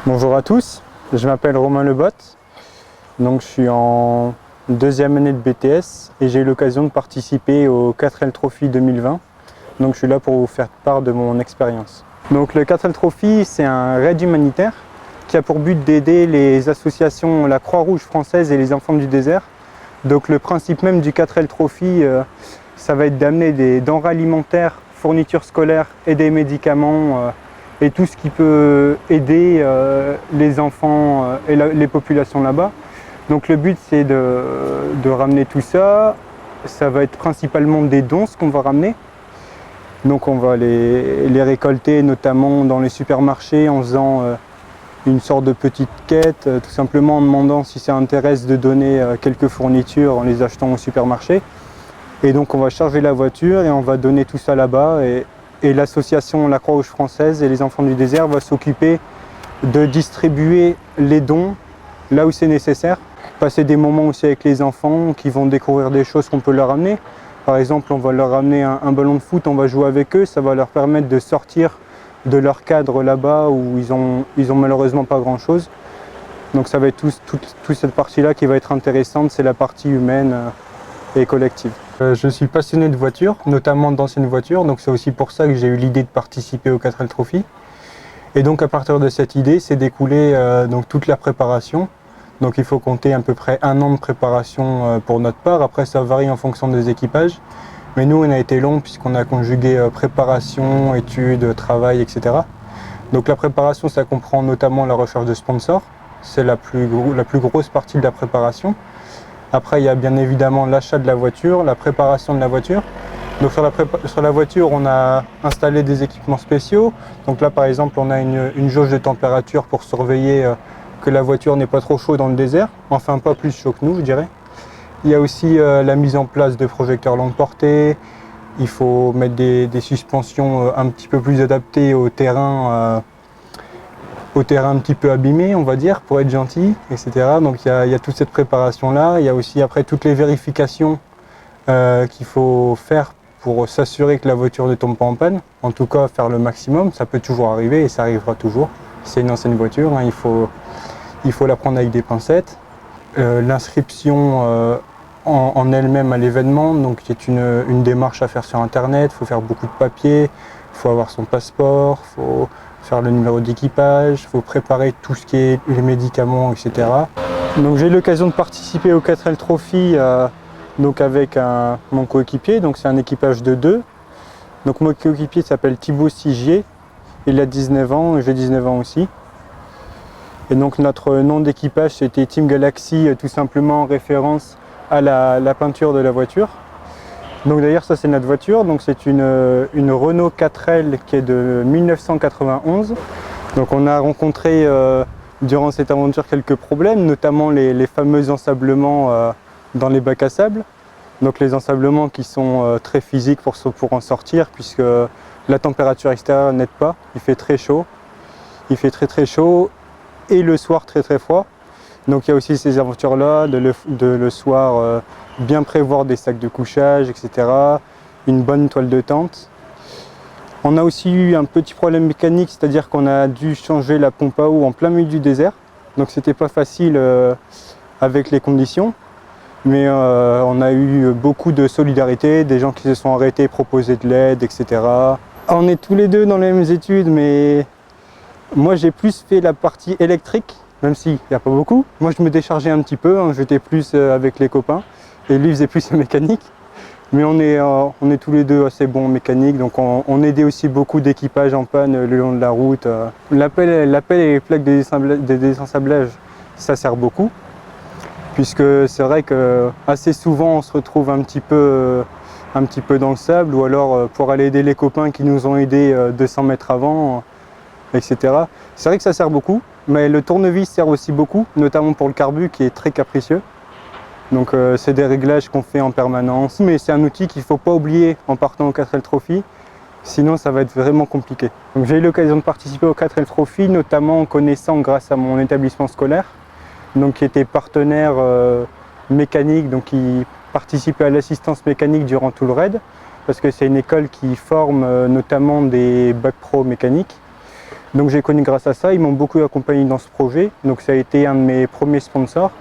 Bonjour à tous, je m'appelle Romain Lebotte, donc je suis en deuxième année de BTS et j'ai eu l'occasion de participer au 4L Trophy 2020. Donc je suis là pour vous faire part de mon expérience. Donc le 4L Trophy, c'est un raid humanitaire qui a pour but d'aider les associations La Croix-Rouge française et les Enfants du désert. Donc le principe même du 4L Trophy, ça va être d'amener des denrées alimentaires, fournitures scolaires et des médicaments et tout ce qui peut aider les enfants et les populations là-bas. Donc le but c'est de ramener tout ça. Ça va être principalement des dons ce qu'on va ramener. Donc on va les récolter notamment dans les supermarchés en faisant une sorte de petite quête, tout simplement en demandant si ça intéresse de donner quelques fournitures en les achetant au supermarché. Et donc on va charger la voiture et on va donner tout ça là-bas. Et l'association La Croix-Rouge française et les Enfants du désert va s'occuper de distribuer les dons là où c'est nécessaire. Passer des moments aussi avec les enfants qui vont découvrir des choses qu'on peut leur amener. Par exemple, on va leur ramener un ballon de foot, on va jouer avec eux, ça va leur permettre de sortir de leur cadre là-bas où ils ont malheureusement pas grand-chose. Donc ça va être toute cette partie-là qui va être intéressante, c'est la partie humaine et collective. Je suis passionné de voitures, notamment d'anciennes voitures, donc c'est aussi pour ça que j'ai eu l'idée de participer au 4L Trophy. Et donc à partir de cette idée, c'est découlé donc toute la préparation. Donc il faut compter à peu près 1 an de préparation pour notre part. Après ça varie en fonction des équipages. Mais nous on a été long puisqu'on a conjugué préparation, études, travail, etc. Donc la préparation ça comprend notamment la recherche de sponsors. C'est la plus grosse partie de la préparation. Après il y a bien évidemment l'achat de la voiture, la préparation de la voiture. Donc sur la voiture on a installé des équipements spéciaux. Donc là par exemple on a une jauge de température pour surveiller que la voiture n'est pas trop chaude dans le désert, enfin pas plus chaud que nous je dirais. Il y a aussi la mise en place de projecteurs longue portée, il faut mettre des suspensions un petit peu plus adaptées au terrain un petit peu abîmé on va dire, pour être gentil, etc. Donc il y a toute cette préparation là, il y a aussi après toutes les vérifications qu'il faut faire pour s'assurer que la voiture ne tombe pas en panne, en tout cas faire le maximum, ça peut toujours arriver et ça arrivera toujours. C'est une ancienne voiture, hein, il faut la prendre avec des pincettes. L'inscription en elle-même à l'événement, donc c'est une démarche à faire sur internet, il faut faire beaucoup de papiers, il faut avoir son passeport, il faut faire le numéro d'équipage, il faut préparer tout ce qui est les médicaments, etc. Donc j'ai eu l'occasion de participer au 4L Trophy donc avec mon coéquipier, donc c'est un équipage de 2. Donc mon coéquipier s'appelle Thibaut Sigier, il a 19 ans et j'ai 19 ans aussi. Et donc notre nom d'équipage c'était Team Galaxy, tout simplement en référence à la peinture de la voiture. Donc d'ailleurs ça c'est notre voiture, donc c'est une Renault 4L qui est de 1991. Donc on a rencontré durant cette aventure quelques problèmes, notamment les fameux ensablements dans les bacs à sable. Donc les ensablements qui sont très physiques pour en sortir puisque la température extérieure n'aide pas, il fait très chaud. Il fait très chaud et le soir très froid. Donc il y a aussi ces aventures-là, de le soir bien prévoir des sacs de couchage, etc. Une bonne toile de tente. On a aussi eu un petit problème mécanique, c'est-à-dire qu'on a dû changer la pompe à eau en plein milieu du désert. Donc c'était pas facile avec les conditions. Mais on a eu beaucoup de solidarité, des gens qui se sont arrêtés, proposer de l'aide, etc. On est tous les deux dans les mêmes études, mais moi j'ai plus fait la partie électrique, même s'il n'y a pas beaucoup. Moi je me déchargeais un petit peu, hein, j'étais plus avec les copains, et lui faisait plus la mécanique. Mais on est tous les deux assez bons en mécanique, donc on aidait aussi beaucoup d'équipages en panne le long de la route. L'appel et les plaques de désensablage, ça sert beaucoup. Puisque c'est vrai que assez souvent on se retrouve un petit peu dans le sable, ou alors pour aller aider les copains qui nous ont aidés 200 mètres avant, etc. C'est vrai que ça sert beaucoup, mais le tournevis sert aussi beaucoup, notamment pour le carbu qui est très capricieux. Donc c'est des réglages qu'on fait en permanence, mais c'est un outil qu'il ne faut pas oublier en partant au 4L Trophy, sinon ça va être vraiment compliqué. J'ai eu l'occasion de participer au 4L Trophy, notamment en connaissant grâce à mon établissement scolaire, donc qui était partenaire mécanique, donc qui participait à l'assistance mécanique durant tout le raid, parce que c'est une école qui forme notamment des bacs pro mécaniques. Donc j'ai connu grâce à ça, ils m'ont beaucoup accompagné dans ce projet, donc ça a été un de mes premiers sponsors.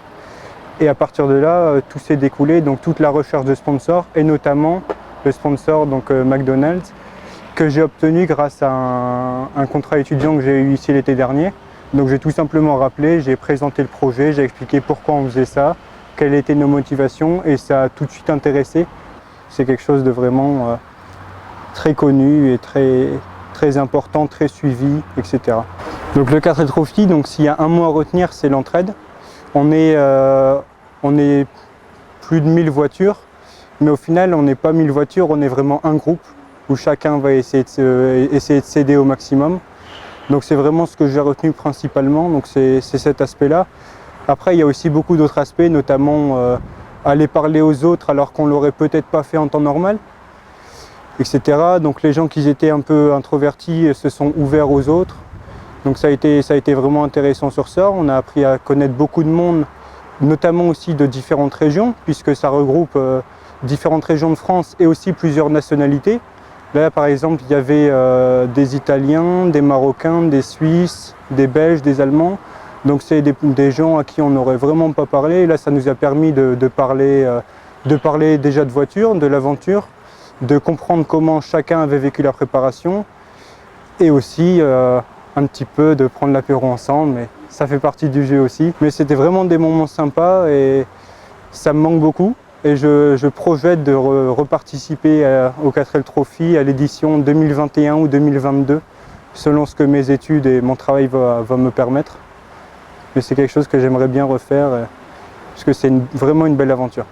Et à partir de là, tout s'est découlé, donc toute la recherche de sponsors, et notamment le sponsor donc McDonald's, que j'ai obtenu grâce à un contrat étudiant que j'ai eu ici l'été dernier. Donc j'ai tout simplement rappelé, j'ai présenté le projet, j'ai expliqué pourquoi on faisait ça, quelles étaient nos motivations, et ça a tout de suite intéressé. C'est quelque chose de vraiment très connu et très important, très suivi, etc. Donc le 4L Trophy, donc s'il y a un mot à retenir, c'est l'entraide. On est plus de 1000 voitures, mais au final on n'est pas 1000 voitures, on est vraiment un groupe où chacun va essayer de s'aider au maximum. Donc c'est vraiment ce que j'ai retenu principalement, donc c'est cet aspect-là. Après il y a aussi beaucoup d'autres aspects, notamment aller parler aux autres alors qu'on ne l'aurait peut-être pas fait en temps normal, etc. Donc les gens qui étaient un peu introvertis se sont ouverts aux autres. Donc ça a été vraiment intéressant sur ça. On a appris à connaître beaucoup de monde, notamment aussi de différentes régions, puisque ça regroupe différentes régions de France et aussi plusieurs nationalités. Là par exemple il y avait des Italiens, des Marocains, des Suisses, des Belges, des Allemands. Donc c'est des gens à qui on n'aurait vraiment pas parlé. Et là ça nous a permis de parler déjà de voiture, de l'aventure, de comprendre comment chacun avait vécu la préparation et aussi un petit peu de prendre l'apéro ensemble, mais ça fait partie du jeu aussi. Mais c'était vraiment des moments sympas et ça me manque beaucoup. Et je projette de reparticiper au 4L Trophy à l'édition 2021 ou 2022, selon ce que mes études et mon travail va me permettre. Mais c'est quelque chose que j'aimerais bien refaire, parce que c'est vraiment une belle aventure.